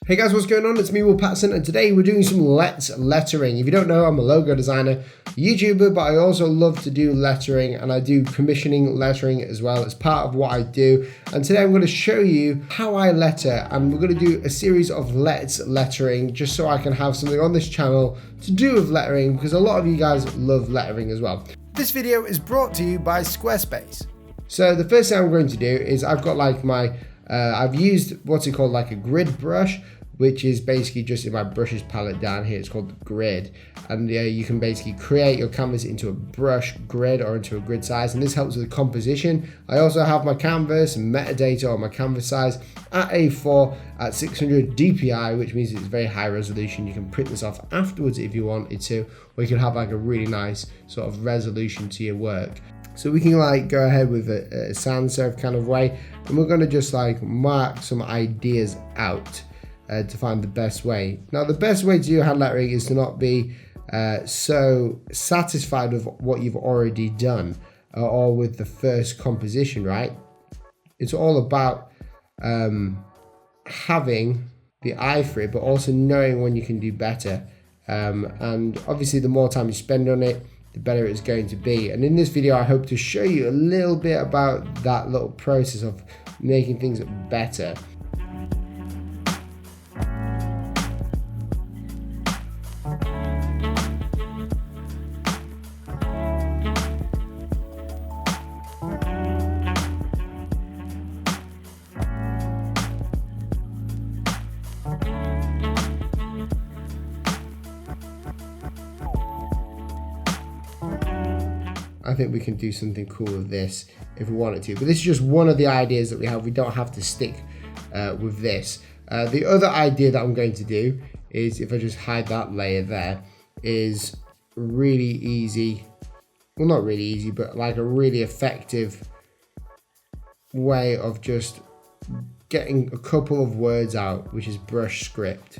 Hey guys, what's going on? It's me, Will Patterson, and today we're doing some Let's lettering. If you don't know, I'm a logo designer, YouTuber, but I also love to do lettering, and I do commissioning lettering as well as part of what I do. And today I'm going to show you how I letter, and we're going to do a series of Let's lettering just so I can have something on this channel to do with lettering, because a lot of you guys love lettering as well. This video is brought to you by Squarespace. So the first thing I'm going to do is I've got like my I've used what's it called, like a grid brush, which is basically just in my brushes palette down here. It's called the grid, and you can basically create your canvas into a brush grid or into a grid size, and this helps with the composition. I also have my canvas and metadata on my canvas size at A4 at 600 dpi, which means it's very high resolution. You can print this off afterwards if you wanted to, or you can have like a really nice sort of resolution to your work. So we can like go ahead with a sans serif kind of way, and we're going to just like mark some ideas out to find the best way. Now the best way to do hand lettering is to not be so satisfied with what you've already done or with the first composition, right? It's all about having the eye for it, but also knowing when you can do better. And obviously the more time you spend on it, the better it's going to be. And in this video, I hope to show you a little bit about that little process of making things better. I think we can do something cool with this if we wanted to, but this is just one of the ideas that we have. We don't have to stick with this. The other idea that I'm going to do is, if I just hide that layer there, is really easy, well not really easy, but like a really effective way of just getting a couple of words out, which is brush script.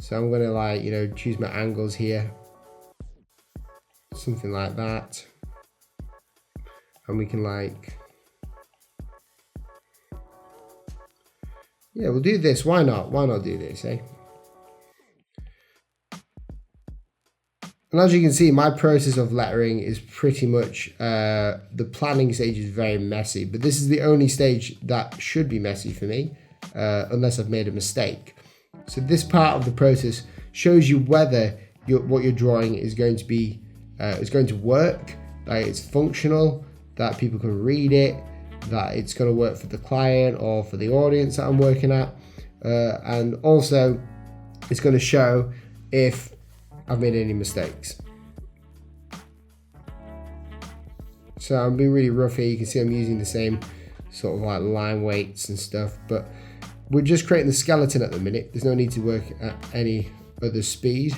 So I'm going to like, you know, choose my angles here, something like that. And we can like, yeah, we'll do this. Why not? Why not do this, eh? And as you can see, my process of lettering is pretty much, the planning stage is very messy, but this is the only stage that should be messy for me, unless I've made a mistake. So this part of the process shows you whether what you're drawing is going to be, is going to work, like it's functional, that people can read it, that it's going to work for the client or for the audience that I'm working at, and also it's going to show if I've made any mistakes. So I'm being really rough here. You can see I'm using the same sort of like line weights and stuff, but we're just creating the skeleton at the minute. There's no need to work at any other speed.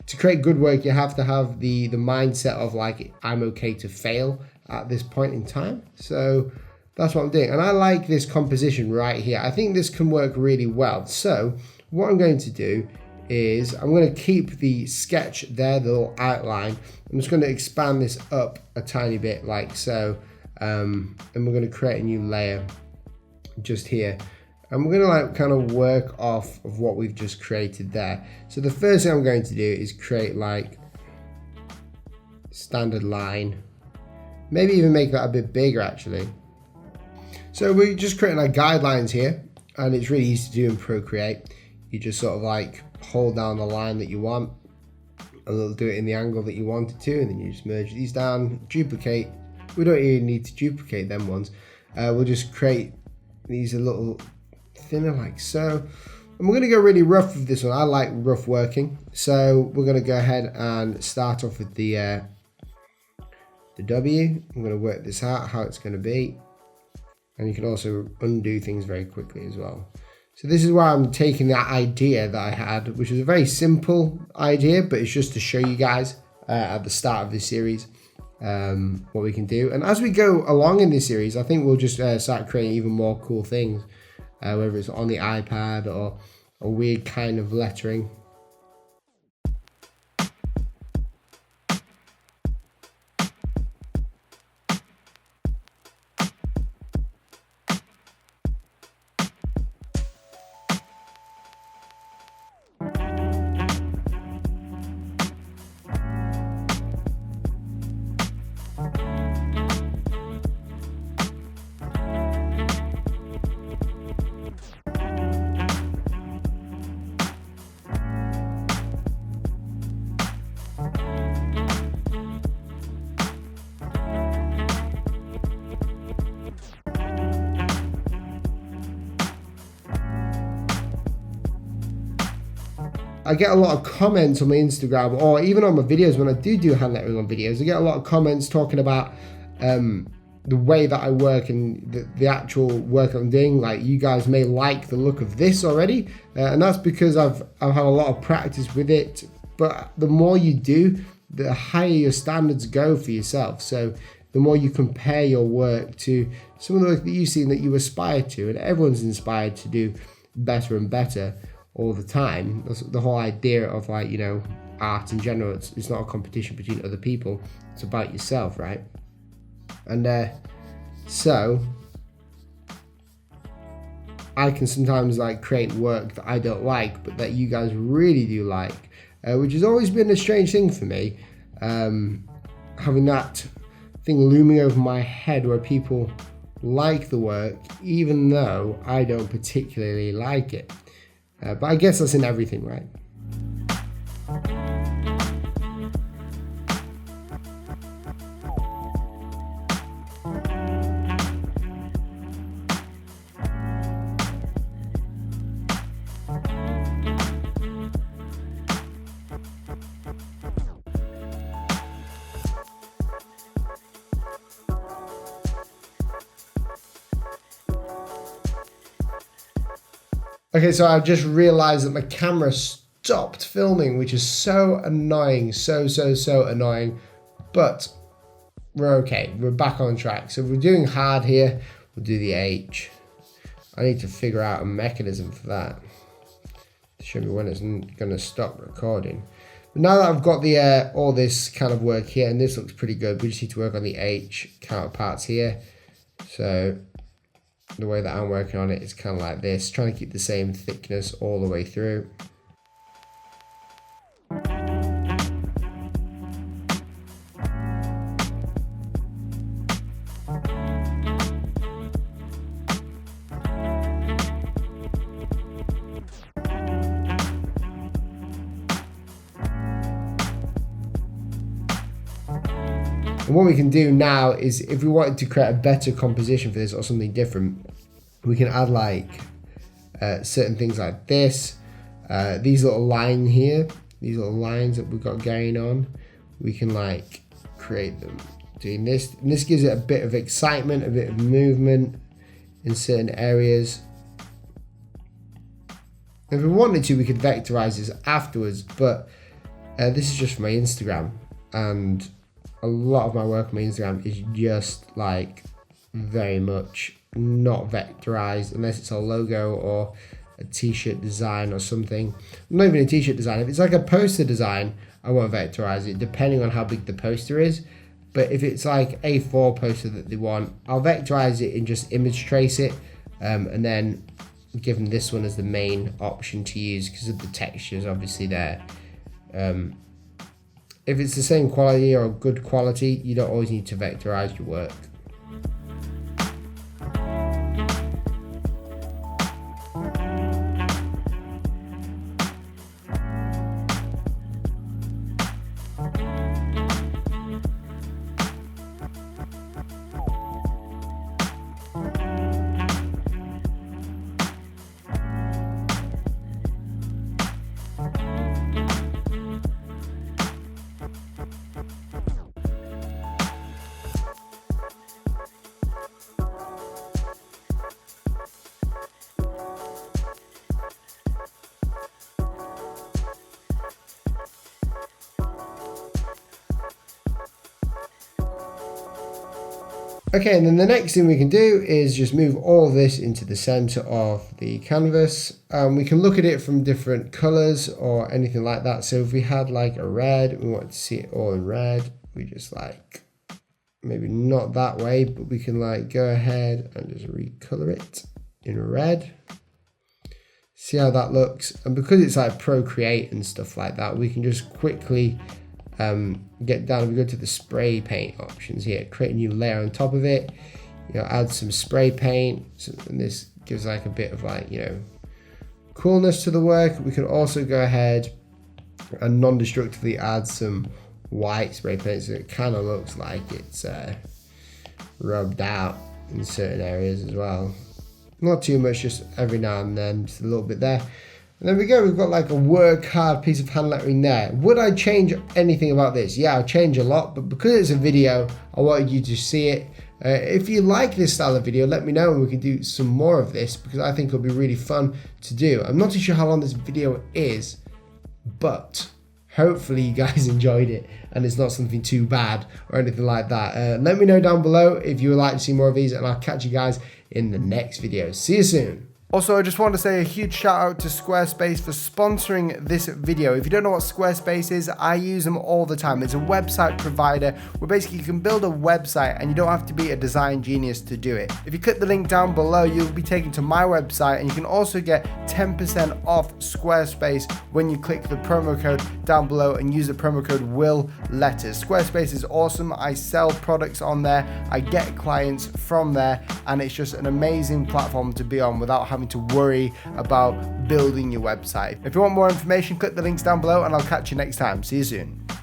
To create good work, you have to have the mindset of like, I'm okay to fail at this point in time. So that's what I'm doing. And I like this composition right here. I think this can work really well. So what I'm going to do is I'm going to keep the sketch there, the little outline. I'm just going to expand this up a tiny bit like so. And we're going to create a new layer just here. And we're going to like kind of work off of what we've just created there. So the first thing I'm going to do is create like standard line, maybe even make that a bit bigger actually. So we're just creating our guidelines here, and it's really easy to do in Procreate. You just sort of like hold down the line that you want, and it'll do it in the angle that you want it to, and then you just merge these down, duplicate. We don't even need to duplicate them ones. We'll just create these a little thinner like so, and we're going to go really rough with this one. I like rough working, so we're going to go ahead and start off with the W. I'm going to work this out how it's going to be, and you can also undo things very quickly as well. So this is why I'm taking that idea that I had, which is a very simple idea, but it's just to show you guys at the start of this series what we can do. And as we go along in this series, I think we'll just start creating even more cool things. whether it's on the iPad or a weird kind of lettering. I get a lot of comments on my Instagram or even on my videos when I do hand lettering on videos. I get a lot of comments talking about the way that I work and the actual work I'm doing. Like, you guys may like the look of this already, and that's because I've had a lot of practice with it. But the more you do, the higher your standards go for yourself. So the more you compare your work to some of the work that you've seen that you aspire to, and everyone's inspired to do better and better all the time. That's the whole idea of, like, you know, art in general. It's not a competition between other people. It's about yourself, right? And so I can sometimes like create work that I don't like, but that you guys really do like, which has always been a strange thing for me. Having that thing looming over my head where people like the work, even though I don't particularly like it. But I guess that's in everything, right? Okay, so I just realized that my camera stopped filming, which is so annoying, so annoying, but we're okay. We're back on track. So we're doing hard here. We'll do the H. I need to figure out a mechanism for that to show me when it's going to stop recording. But now that I've got the all this kind of work here, and this looks pretty good, we just need to work on the H counterparts here. So the way that I'm working on it is kind of like this, trying to keep the same thickness all the way through. And what we can do now is, if we wanted to create a better composition for this or something different, we can add like certain things like this. These little lines here, these little lines that we've got going on, we can like create them doing this. And this gives it a bit of excitement, a bit of movement in certain areas. If we wanted to, we could vectorize this afterwards, but this is just for my Instagram, and a lot of my work on my Instagram is just like very much not vectorized, unless it's a logo or a t-shirt design or something. Not even a t-shirt design. If it's like a poster design, I won't vectorize it, depending on how big the poster is. But if it's like A4 poster that they want, I'll vectorize it and just image trace it, and then give them this one as the main option to use because of the textures obviously there. If it's the same quality or good quality, you don't always need to vectorize your work. Okay, and then the next thing we can do is just move all of this into the center of the canvas. We can look at it from different colors or anything like that. So if we had like a red, we want to see it all in red, we just like, maybe not that way, but we can like go ahead and just recolor it in red. See how that looks. And because it's like Procreate and stuff like that, we can just quickly get down. If we go to the spray paint options here, create a new layer on top of it, add some spray paint, and this gives like a bit of like, coolness to the work. We can also go ahead and non-destructively add some white spray paint, so it kind of looks like it's rubbed out in certain areas as well. Not too much, just every now and then, just a little bit there. And there we go, we've got like a work hard piece of hand lettering there. Would I change anything about this? Yeah, I'll change a lot, but because it's a video, I wanted you to see it. If you like this style of video, let me know and we can do some more of this, because I think it'll be really fun to do. I'm not too sure how long this video is, but hopefully you guys enjoyed it and it's not something too bad or anything like that. Let me know down below if you would like to see more of these, and I'll catch you guys in the next video. See you soon. Also, I just want to say a huge shout out to Squarespace for sponsoring this video. If you don't know what Squarespace is, I use them all the time. It's a website provider where basically you can build a website and you don't have to be a design genius to do it. If you click the link down below, you'll be taken to my website, and you can also get 10% off Squarespace when you click the promo code down below and use the promo code WILLLETTERS. Squarespace is awesome. I sell products on there, I get clients from there, and it's just an amazing platform to be on without having to worry about building your website. If you want more information, click the links down below, and I'll catch you next time. See you soon.